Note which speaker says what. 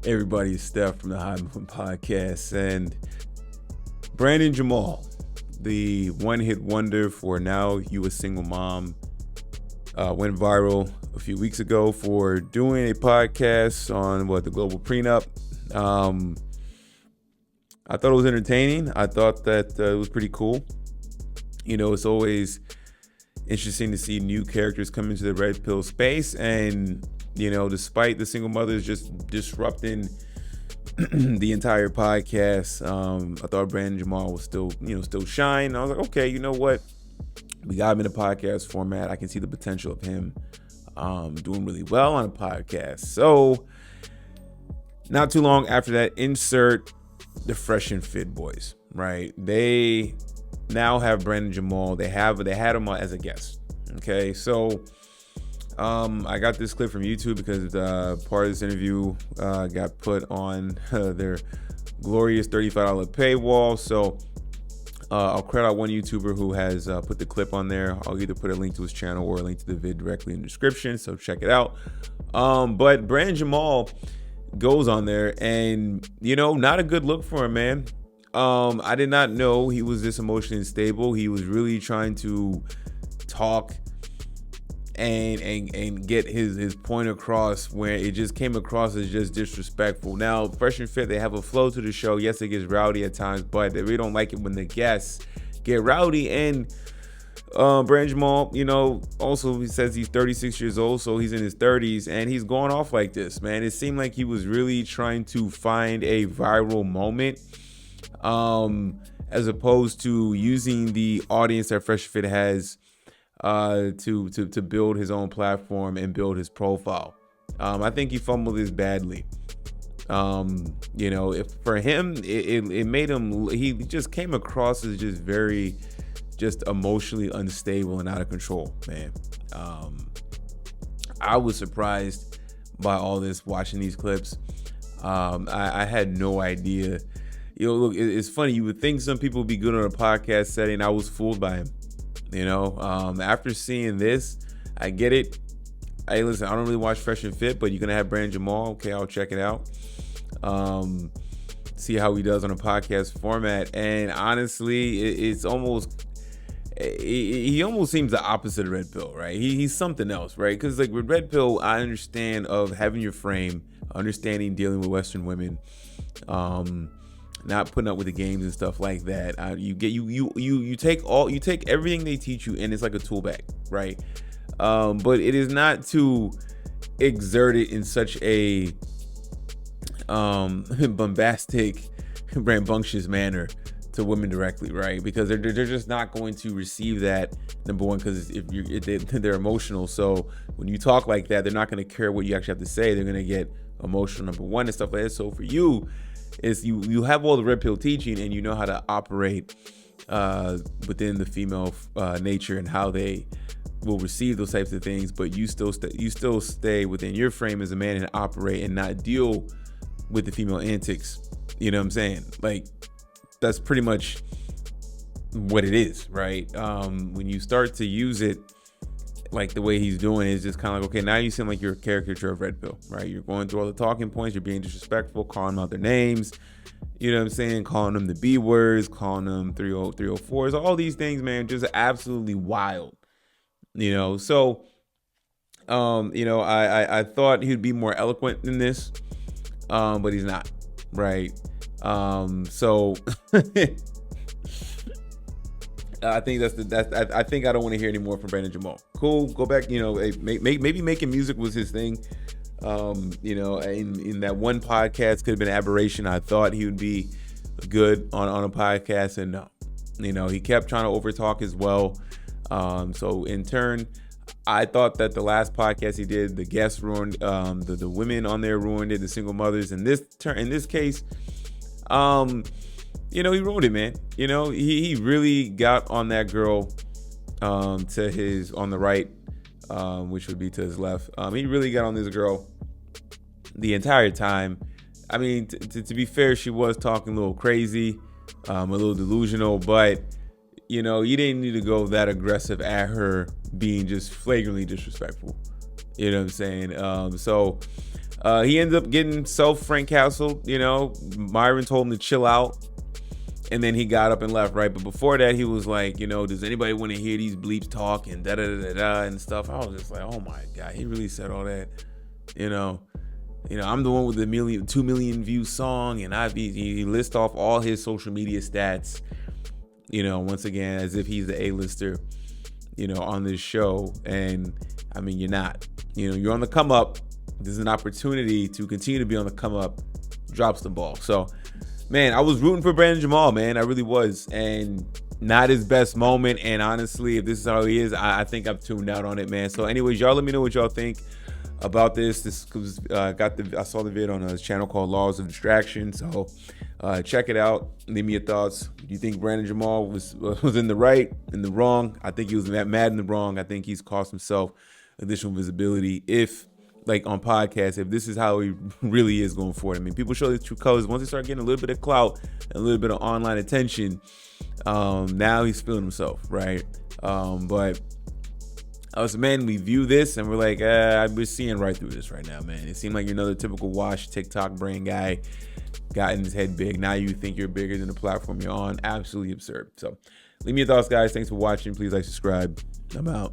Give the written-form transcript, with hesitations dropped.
Speaker 1: Everybody, Steph from the High Movement Podcast. And Brandon Jamal, the one-hit wonder for Now You a Single Mom, went viral a few weeks ago for doing a podcast on the global prenup. I thought it was entertaining. I thought that it was pretty cool. You know, it's always interesting to see new characters come into the red pill space, and you know, despite the single mothers just disrupting the entire podcast, I thought Brandon Jamal was still shine. I was like, okay, you know what? We got him in a podcast format. I can see the potential of him doing really well on a podcast. So, not too long after that, insert the FreshandFit boys, right? They now have Brandon Jamal. They had him as a guest. Okay, so I got this clip from YouTube because part of this interview got put on their glorious $35 paywall. So I'll credit out one YouTuber who has put the clip on there. I'll either put a link to his channel or a link to the vid directly in the description, so check it out. But Brandon Jamal goes on there, and you know, not a good look for him, man. I did not know he was this emotionally unstable. He was really trying to talk and get his point across, where it just came across as just disrespectful. Now, FreshandFit, they have a flow to the show. Yes, it gets rowdy at times, but they really don't like it when the guests get rowdy. And Brandon Jamal, you know, also he says he's 36 years old, so he's in his 30s, and he's going off like this, man. It seemed like he was really trying to find a viral moment, as opposed to using the audience that FreshandFit has to build his own platform and build his profile. I think he fumbled this badly. You know, if for him, it made him, he just came across as just very, just emotionally unstable and out of control, man. I was surprised by all this watching these clips. I had no idea. You know, look, it's funny. You would think some people would be good on a podcast setting. I was fooled by him. You know, after seeing this, I get it. Hey, listen, I don't really watch FreshandFit, but you're going to have Brandon Jamal. Okay, I'll check it out. See how he does on a podcast format. And honestly, it's almost, he almost seems the opposite of Red Pill, right? He's something else, right? Because like with Red Pill, I understand of having your frame, understanding dealing with Western women, not putting up with the games and stuff like that. You take everything they teach you, and it's like a tool bag, right? But it is not to exert it in such a bombastic, rambunctious manner to women directly, right? Because they're just not going to receive that, number one, because they're emotional. So when you talk like that, they're not going to care what you actually have to say. They're going to get emotional, number one, and stuff like that. So for you, is you have all the red pill teaching, and you know how to operate within the female nature and how they will receive those types of things, but you still stay within your frame as a man and operate and not deal with the female antics. You know what I'm saying? Like, that's pretty much what it is, right? When you start to use it like the way he's doing, it's just kind of like, okay, now you seem like you're a caricature of Red Pill, right? You're going through all the talking points, you're being disrespectful, calling out their names, you know what I'm saying? Calling them the B words, calling them 304s, all these things, man, just absolutely wild, you know? So, you know, I thought he'd be more eloquent than this, but he's not, right? So I think I think I don't want to hear any more from Brandon Jamal. Cool, go back. You know, maybe making music was his thing. You know, in that one podcast could have been aberration. I thought he would be good on a podcast, and no, you know, he kept trying to overtalk as well. So in turn, I thought that the last podcast he did, the guests ruined, the women on there ruined it, the single mothers. In this case, you know, he ruined it, man. You know, he really got on that girl to his, on the right, which would be to his left. He really got on this girl the entire time. I mean, to be fair, she was talking a little crazy, a little delusional, but, you know, you didn't need to go that aggressive at her being just flagrantly disrespectful. You know what I'm saying? So he ended up getting Frank Castle. Myron told him to chill out. And then he got up and left, right? But before that, he was like, does anybody want to hear these bleeps talk and da-da-da-da-da and stuff? I was just like, oh my God, he really said all that. I'm the one with the 2 million view song, and he lists off all his social media stats, once again, as if he's the A-lister, on this show. And I mean, you're not, you're on the come up. There's an opportunity to continue to be on the come up. Drops the ball. So, man, I was rooting for Brandon Jamal, man. I really was. And not his best moment. And honestly, if this is how he is, I think I've tuned out on it, man. So anyways, y'all let me know what y'all think about this. This was I saw the vid on a channel called Laws of Distraction. So check it out. Leave me your thoughts. Do you think Brandon Jamal was in the right, in the wrong? I think he was mad in the wrong. I think he's cost himself additional visibility. If, like on podcasts, if this is how he really is going forward. I mean, people show their true colors once they start getting a little bit of clout and a little bit of online attention. Now he's feeling himself, right? But us men, we view this and we're like, we're seeing right through this right now, man. It seemed like you're another typical wash TikTok brain guy, got in his head big. Now you think you're bigger than the platform you're on. Absolutely absurd. So leave me your thoughts, guys. Thanks for watching. Please like, subscribe. I'm out.